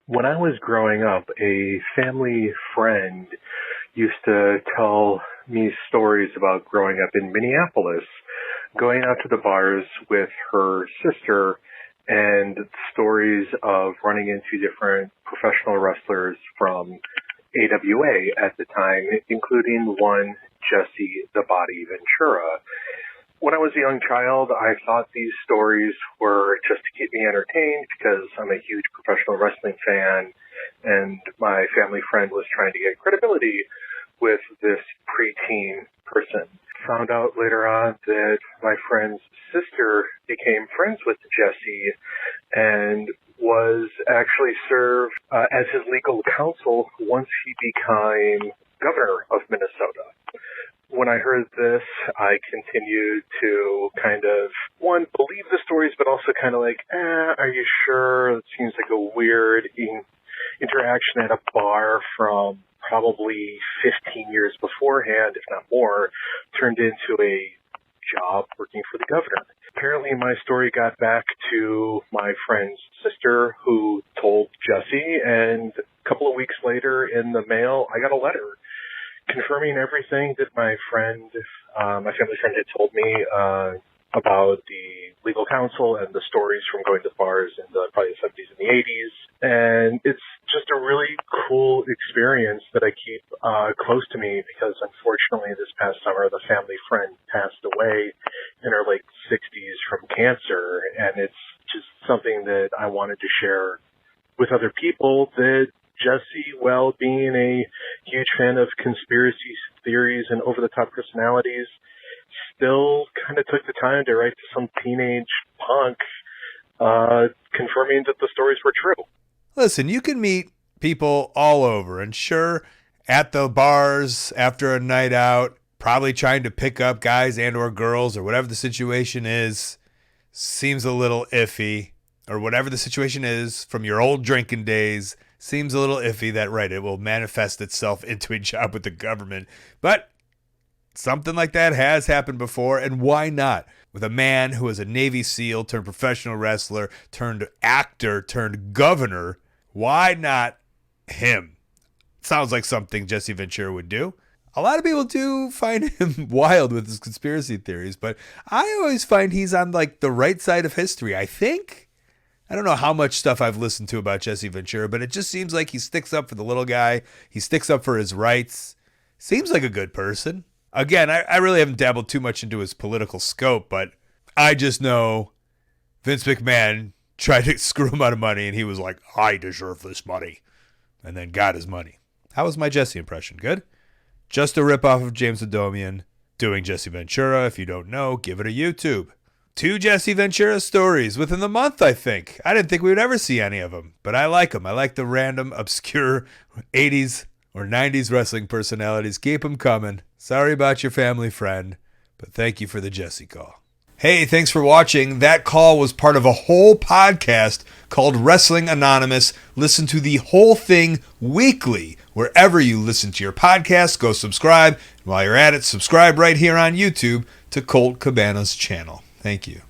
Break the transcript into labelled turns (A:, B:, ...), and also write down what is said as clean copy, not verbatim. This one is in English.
A: When I was growing up, a family friend used to tell me stories about growing up in Minneapolis, going out to the bars with her sister, and stories of running into different professional wrestlers from AWA at the time, including one Jesse the Body Ventura. When I was a young child, I thought these stories were just to keep me entertained because I'm a huge professional wrestling fan, and my family friend was trying to get credibility with this preteen person. Found out later on that my friend's sister became friends with Jesse and was actually served as his legal counsel once he became governor of Minnesota. When I heard this, I continued to kind of, one, believe the stories, but also kind of like, are you sure? It seems like a weird interaction at a bar from probably 15 years beforehand, if not more, turned into a job working for the governor. Apparently, my story got back to my friend's sister, who told Jesse, and a couple of weeks later in the mail, I got a letter confirming everything that my family friend had told me about the legal counsel and the stories from going to bars in the probably the 70s and the 80s. And it's just a really cool experience that I keep close to me because unfortunately this past summer the family friend passed away in her late 60s from cancer. And it's just something that I wanted to share with other people, that Jesse, well, being a huge fan of conspiracy theories and over-the-top personalities, still kind of took the time to write to some teenage punk confirming that the stories were true.
B: Listen, you can meet people all over, and sure, at the bars after a night out, probably trying to pick up guys and or girls or whatever the situation is, seems a little iffy, or whatever the situation is from your old drinking days, seems a little iffy that, right, it will manifest itself into a job with the government. But something like that has happened before, and why not? With a man who is a Navy SEAL turned professional wrestler, turned actor, turned governor, why not him? Sounds like something Jesse Ventura would do. A lot of people do find him wild with his conspiracy theories, but I always find he's on like the right side of history, I think. I don't know how much stuff I've listened to about Jesse Ventura, but it just seems like he sticks up for the little guy. He sticks up for his rights. Seems like a good person. Again, I really haven't dabbled too much into his political scope, but I just know Vince McMahon tried to screw him out of money, and he was like, I deserve this money, and then got his money. How was my Jesse impression? Good? Just a ripoff of James Adomian doing Jesse Ventura. If you don't know, give it a YouTube. 2 Jesse Ventura stories within the month, I think. I didn't think we would ever see any of them, but I like them. I like the random, obscure 80s or 90s wrestling personalities. Keep them coming. Sorry about your family friend, but thank you for the Jesse call. Hey, thanks for watching. That call was part of a whole podcast called Wrestling Anonymous. Listen to the whole thing weekly. Wherever you listen to your podcast, go subscribe. And while you're at it, subscribe right here on YouTube to Colt Cabana's channel. Thank you.